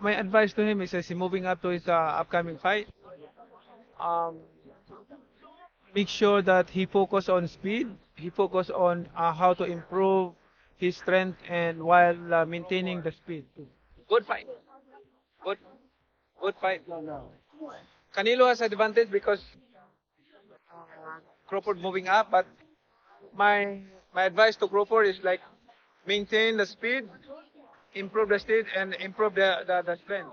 my advice to him is as he moving up to his upcoming fight, um, make sure that he focus on speed. He focus on how to improve his strength and while maintaining the speed. Good fight. Good, good fight. Canelo has advantage because Crawford moving up, but my my advice to Crawford is like maintain the speed, improve the speed, and improve the strength.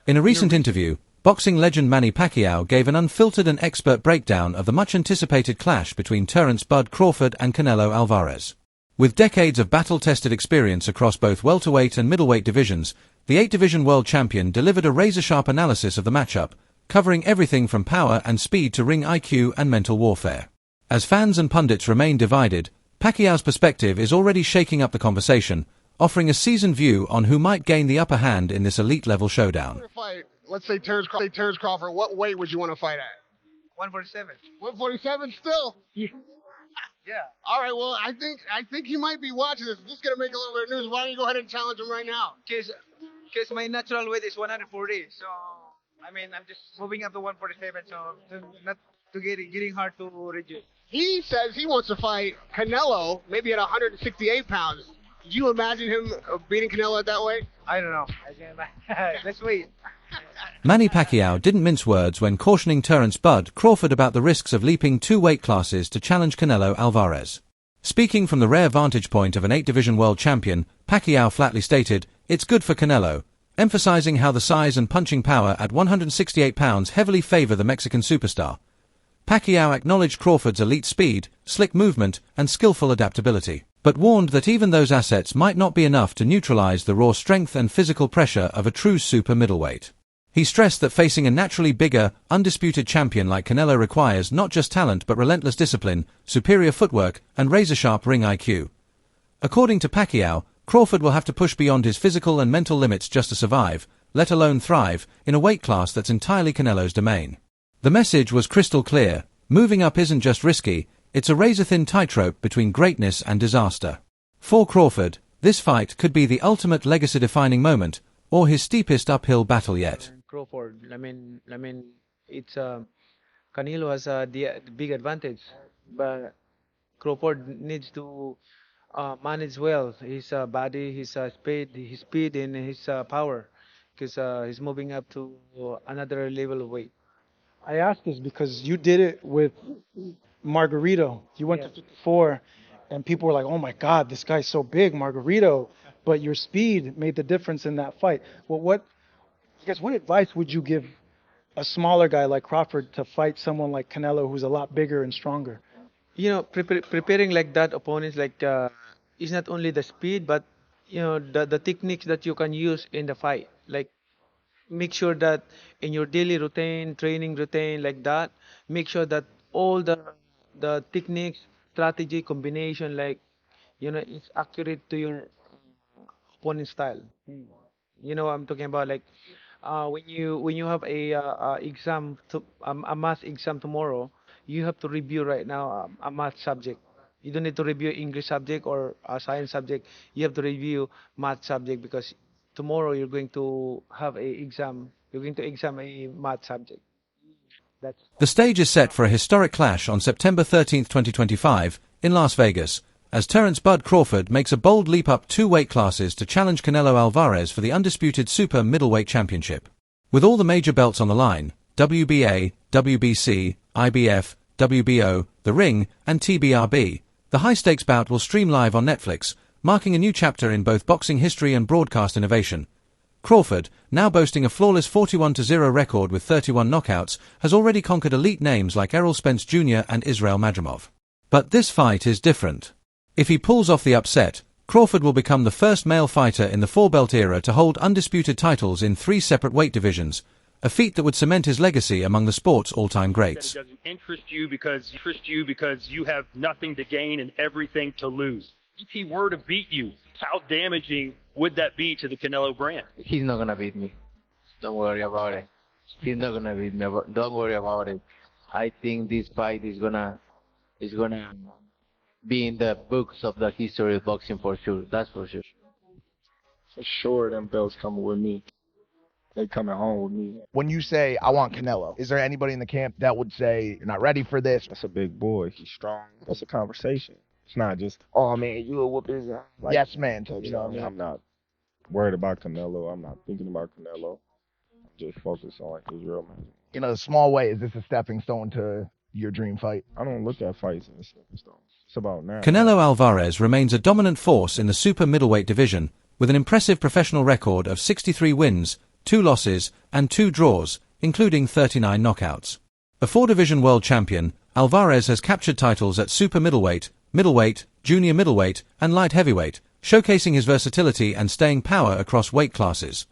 In a recent interview, boxing legend Manny Pacquiao gave an unfiltered and expert breakdown of the much-anticipated clash between Terence "Bud" Crawford and Canelo Álvarez. With decades of battle-tested experience across both welterweight and middleweight divisions, the 8-division world champion delivered a razor-sharp analysis of the matchup, covering everything from power and speed to ring IQ and mental warfare. As fans and pundits remain divided, Pacquiao's perspective is already shaking up the conversation, offering a seasoned view on who might gain the upper hand in this elite-level showdown. Let's say Terence Crawford, what weight would you want to fight at? 147. 147 still? Yeah. All right, well, I think he might be watching this. This is going to make a little bit of news. Why don't you go ahead and challenge him right now? Because my natural weight is 140, so I mean I'm just moving up to 147, so not to getting hard to reduce. He says he wants to fight Canelo maybe at 168 pounds. Did you imagine him beating Canelo at that weight? I don't know. Let's wait. Manny Pacquiao didn't mince words when cautioning Terence "Bud" Crawford about the risks of leaping 2 weight classes to challenge Canelo Álvarez. Speaking from the rare vantage point of an 8-division world champion, Pacquiao flatly stated, "It's good for Canelo," emphasizing how the size and punching power at 168 pounds heavily favor the Mexican superstar. Pacquiao acknowledged Crawford's elite speed, slick movement, and skillful adaptability, but warned that even those assets might not be enough to neutralize the raw strength and physical pressure of a true super middleweight. He stressed that facing a naturally bigger, undisputed champion like Canelo requires not just talent but relentless discipline, superior footwork, and razor-sharp ring IQ. According to Pacquiao, Crawford will have to push beyond his physical and mental limits just to survive, let alone thrive, in a weight class that's entirely Canelo's domain. The message was crystal clear: moving up isn't just risky, it's a razor-thin tightrope between greatness and disaster. For Crawford, this fight could be the ultimate legacy-defining moment, or his steepest uphill battle yet. Crawford, I mean, it's Canelo has the big advantage, but Crawford needs to manage well his body, his speed, and his power, because he's moving up to another level of weight. I asked this because you did it with Margarito. You went to 54, and people were like, "Oh my God, this guy's so big, Margarito." But your speed made the difference in that fight. Well, what advice would you give a smaller guy like Crawford to fight someone like Canelo, who's a lot bigger and stronger? You know, preparing like that opponents like is not only the speed, but you know the techniques that you can use in the fight. Like make sure that in your daily routine, training routine, like that, make sure that all the techniques, strategy, combination, like you know, it's accurate to your opponent's style. You know what I'm talking about? Like when you have a exam a math exam tomorrow, you have to review right now a math subject. You don't need to review English subject or a science subject. You have to review math subject because tomorrow you're going to have a exam. You're going to exam a math subject. The stage is set for a historic clash on September 13, 2025, in Las Vegas, as Terence "Bud" Crawford makes a bold leap up 2 weight classes to challenge Canelo Álvarez for the undisputed super middleweight championship. With all the major belts on the line, WBA, WBC, IBF, WBO, The Ring, and TBRB, the high-stakes bout will stream live on Netflix, marking a new chapter in both boxing history and broadcast innovation. Crawford, now boasting a flawless 41-0 record with 31 knockouts, has already conquered elite names like Errol Spence Jr. and Israel Madrimov. But this fight is different. If he pulls off the upset, Crawford will become the first male fighter in the 4-belt era to hold undisputed titles in 3 separate weight divisions, a feat that would cement his legacy among the sport's all-time greats. It doesn't interest you because you have nothing to gain and everything to lose. If he were to beat you, how damaging would that be to the Canelo brand? He's not gonna beat me. Don't worry about it. He's not gonna beat me. Don't worry about it. I think this fight is gonna be in the books of the history of boxing for sure. That's for sure. For sure, them belts coming with me. They coming home with me. When you say, I want Canelo, is there anybody in the camp that would say, you're not ready for this? That's a big boy. He's strong. That's a conversation. It's not just, oh man, you will whoop his ass. Like, Yes, man. you know what I mean? I'm not worried about Canelo. I'm not thinking about Canelo. I'm just focused on his real man. In a small way, is this a stepping stone to your dream fight? I don't look at fights as stepping stones. It's about now. Canelo Álvarez remains a dominant force in the super middleweight division, with an impressive professional record of 63 wins, 2 losses, and 2 draws, including 39 knockouts. A 4-division world champion, Álvarez has captured titles at super middleweight, middleweight, junior middleweight, and light heavyweight, showcasing his versatility and staying power across weight classes.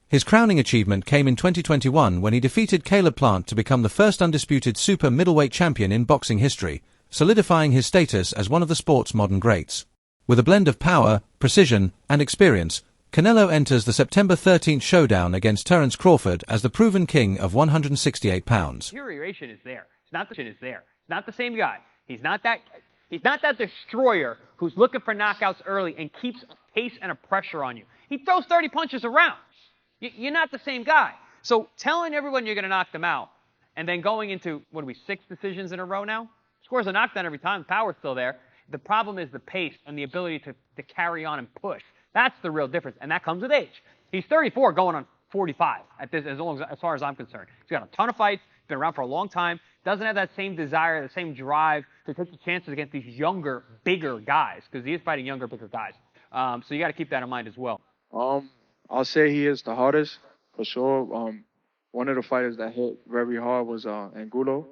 His crowning achievement came in 2021 when he defeated Caleb Plant to become the first undisputed super middleweight champion in boxing history, solidifying his status as one of the sport's modern greats. With a blend of power, precision, and experience, Canelo enters the September 13th showdown against Terence Crawford as the proven king of 168 pounds. Deterioration is there. It's not the same guy. He's not that destroyer who's looking for knockouts early and keeps a pace and a pressure on you. He throws 30 punches around. You're not the same guy. So telling everyone you're going to knock them out and then going into, 6 decisions in a row now? Scores a knockdown every time. The power's still there. The problem is the pace and the ability to carry on and push. That's the real difference, and that comes with age. He's 34 going on 45 as far as I'm concerned. He's got a ton of fights, been around for a long time, doesn't have that same desire, the same drive to take the chances against these younger, bigger guys, because he is fighting younger, bigger guys. So you got to keep that in mind as well. I'll say he is the hardest, for sure. One of the fighters that hit very hard was Angulo.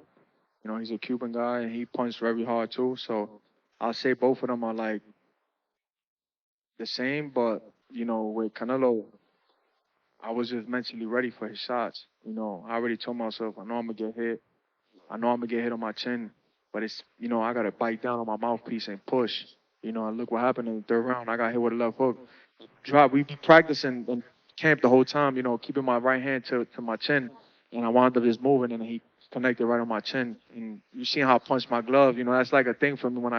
You know, he's a Cuban guy, and he punched very hard too. So I'll say both of them are like the same, but, you know, with Canelo, I was just mentally ready for his shots. You know, I already told myself, I know I'm going to get hit. I know I'm going to get hit on my chin, but it's, you know, I got to bite down on my mouthpiece and push. You know, and look what happened in the 3rd round. I got hit with a left hook. We've been practicing in camp the whole time, you know, keeping my right hand to my chin, and I wound up just moving, and he connected right on my chin. And you see how I punched my glove. You know, that's like a thing for me when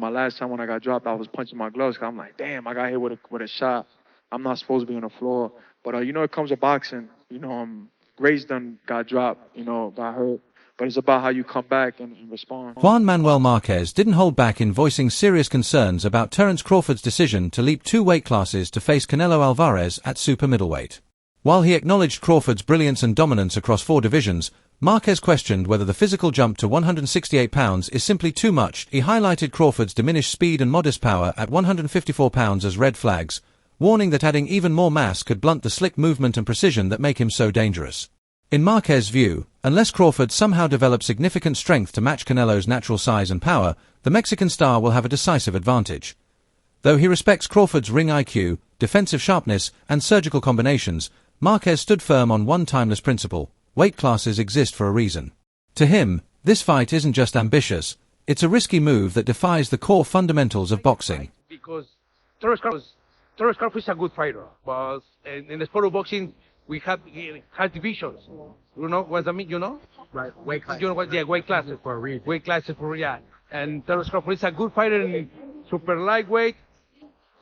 my last time when I got dropped, I was punching my gloves. Cause I'm like, damn, I got hit with a shot. I'm not supposed to be on the floor. But, you know, it comes to boxing. You know, Grace done got dropped, you know, got hurt. But it's about how you come back and respond. Juan Manuel Marquez didn't hold back in voicing serious concerns about Terence Crawford's decision to leap 2 weight classes to face Canelo Álvarez at super middleweight. While he acknowledged Crawford's brilliance and dominance across 4 divisions, Marquez questioned whether the physical jump to 168 pounds is simply too much. He highlighted Crawford's diminished speed and modest power at 154 pounds as red flags, warning that adding even more mass could blunt the slick movement and precision that make him so dangerous. In Marquez's view, unless Crawford somehow develops significant strength to match Canelo's natural size and power, the Mexican star will have a decisive advantage. Though he respects Crawford's ring IQ, defensive sharpness, and surgical combinations, Marquez stood firm on one timeless principle: weight classes exist for a reason. To him, this fight isn't just ambitious, it's a risky move that defies the core fundamentals of boxing. Because Terence Crawford is a good fighter, but in the sport of boxing, we have divisions. You know what I mean? You know? Right. Weight class. You know what? Yeah, weight classes for a reason. Weight classes for yeah. And Terence Crawford is a good fighter in super lightweight,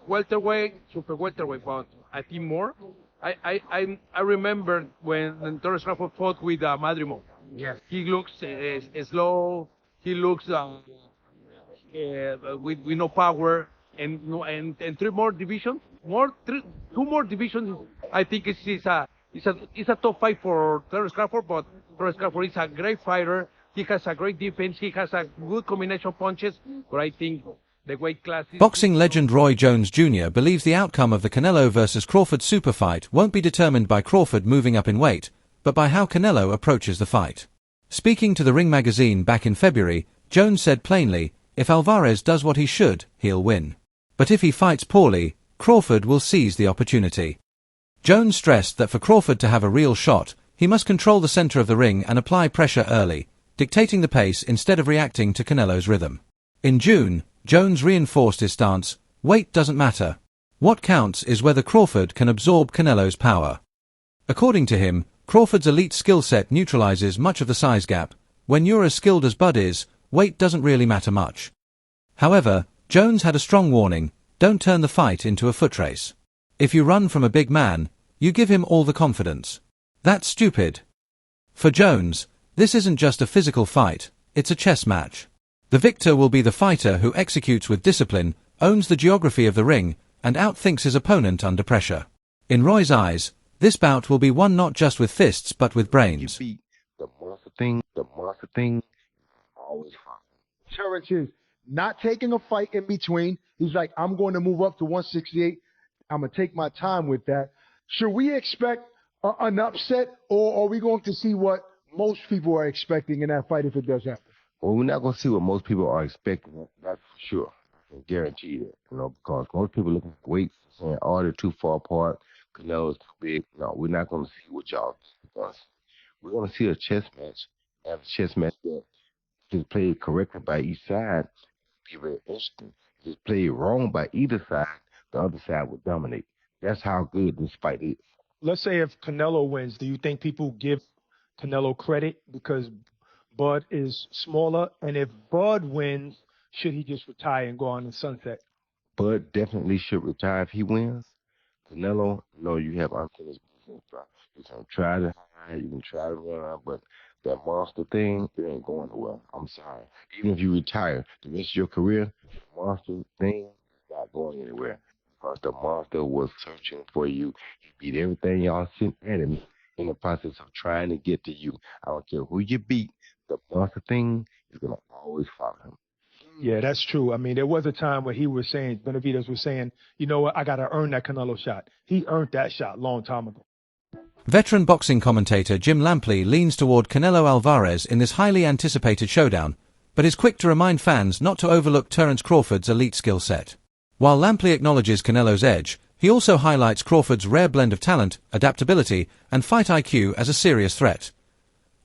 welterweight, super welterweight. But I think more. I remember when Terence Crawford fought with Madrimo. Yes. He looks slow. He looks with no power. And 3 more divisions. Two more divisions. I think it's a top fight for Terence Crawford, but Terence Crawford is a great fighter. He has a great defense. He has a good combination of punches. But I think the weight class. Boxing legend Roy Jones Jr. believes the outcome of the Canelo vs. Crawford super fight won't be determined by Crawford moving up in weight, but by how Canelo approaches the fight. Speaking to the Ring magazine back in February, Jones said plainly, if Álvarez does what he should, he'll win. But if he fights poorly, Crawford will seize the opportunity. Jones stressed that for Crawford to have a real shot, he must control the center of the ring and apply pressure early, dictating the pace instead of reacting to Canelo's rhythm. In June, Jones reinforced his stance: weight doesn't matter. What counts is whether Crawford can absorb Canelo's power. According to him, Crawford's elite skill set neutralizes much of the size gap. When you're as skilled as Bud is, weight doesn't really matter much. However, Jones had a strong warning: don't turn the fight into a foot race. If you run from a big man, you give him all the confidence. That's stupid. For Jones, this isn't just a physical fight, it's a chess match. The victor will be the fighter who executes with discipline, owns the geography of the ring, and outthinks his opponent under pressure. In Roy's eyes, this bout will be won not just with fists but with brains. The monster thing, always fine. Terence is not taking a fight in between. He's like, I'm going to move up to 168. I'm going to take my time with that. Should we expect an upset, or are we going to see what most people are expecting in that fight if it does happen? Well, we're not going to see what most people are expecting. That's for sure. I can guarantee that. Because most people looking for weight, saying, oh, they're too far apart. Canelo's too big. No, we're not going to see what y'all think. We're going to see a chess match. And a chess match that is played correctly by each side. Be very interesting. If it's played wrong by either side, the other side will dominate. That's how good this fight is. Let's say if Canelo wins, do you think people give Canelo credit because Bud is smaller? And if Bud wins, should he just retire and go on the sunset? Bud definitely should retire if he wins. Canelo, no, you have unfinished business. You can try to hide, you can try to run, but that monster thing, it ain't going well. I'm sorry. Even if you retire, the rest of your career, the monster thing is not going anywhere. Because the monster was searching for you. He beat everything y'all sent at him in the process of trying to get to you. I don't care who you beat, the monster thing is going to always follow him. Yeah, that's true. I mean, there was a time where he was saying, Benavidez was saying, you know what, I got to earn that Canelo shot. He earned that shot a long time ago. Veteran boxing commentator Jim Lampley leans toward Canelo Álvarez in this highly anticipated showdown, but is quick to remind fans not to overlook Terence Crawford's elite skill set. While Lampley acknowledges Canelo's edge, he also highlights Crawford's rare blend of talent, adaptability, and fight IQ as a serious threat.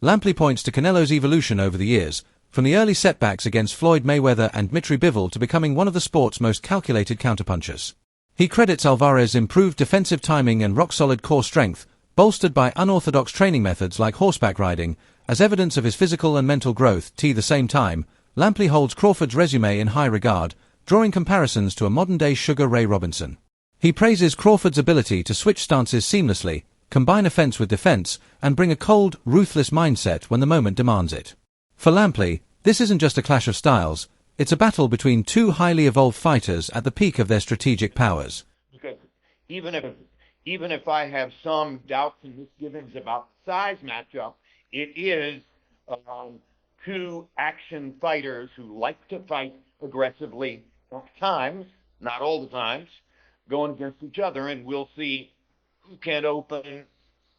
Lampley points to Canelo's evolution over the years, from the early setbacks against Floyd Mayweather and Dmitry Bivol to becoming one of the sport's most calculated counterpunchers. He credits Álvarez's improved defensive timing and rock-solid core strength, bolstered by unorthodox training methods like horseback riding, as evidence of his physical and mental growth. At the same time, Lampley holds Crawford's resume in high regard, drawing comparisons to a modern-day Sugar Ray Robinson. He praises Crawford's ability to switch stances seamlessly, combine offense with defense, and bring a cold, ruthless mindset when the moment demands it. For Lampley, this isn't just a clash of styles, it's a battle between two highly evolved fighters at the peak of their strategic powers. Because even if I have some doubts and misgivings about the size matchup, it is two action fighters who like to fight aggressively at times, not all the times, going against each other, and we'll see who can open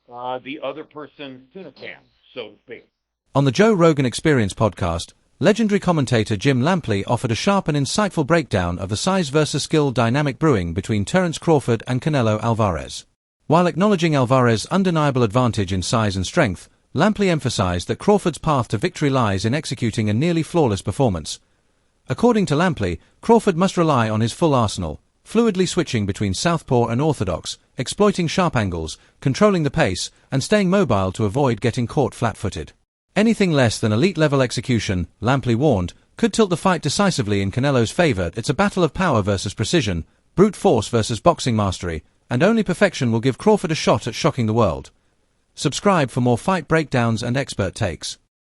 the other person's tuna can, so to speak. On the Joe Rogan Experience podcast, legendary commentator Jim Lampley offered a sharp and insightful breakdown of the size versus skill dynamic brewing between Terence Crawford and Canelo Álvarez. While acknowledging Álvarez's undeniable advantage in size and strength, Lampley emphasized that Crawford's path to victory lies in executing a nearly flawless performance. According to Lampley, Crawford must rely on his full arsenal, fluidly switching between southpaw and orthodox, exploiting sharp angles, controlling the pace, and staying mobile to avoid getting caught flat-footed. Anything less than elite-level execution, Lampley warned, could tilt the fight decisively in Canelo's favor. It's a battle of power versus precision, brute force versus boxing mastery, and only perfection will give Crawford a shot at shocking the world. Subscribe for more fight breakdowns and expert takes.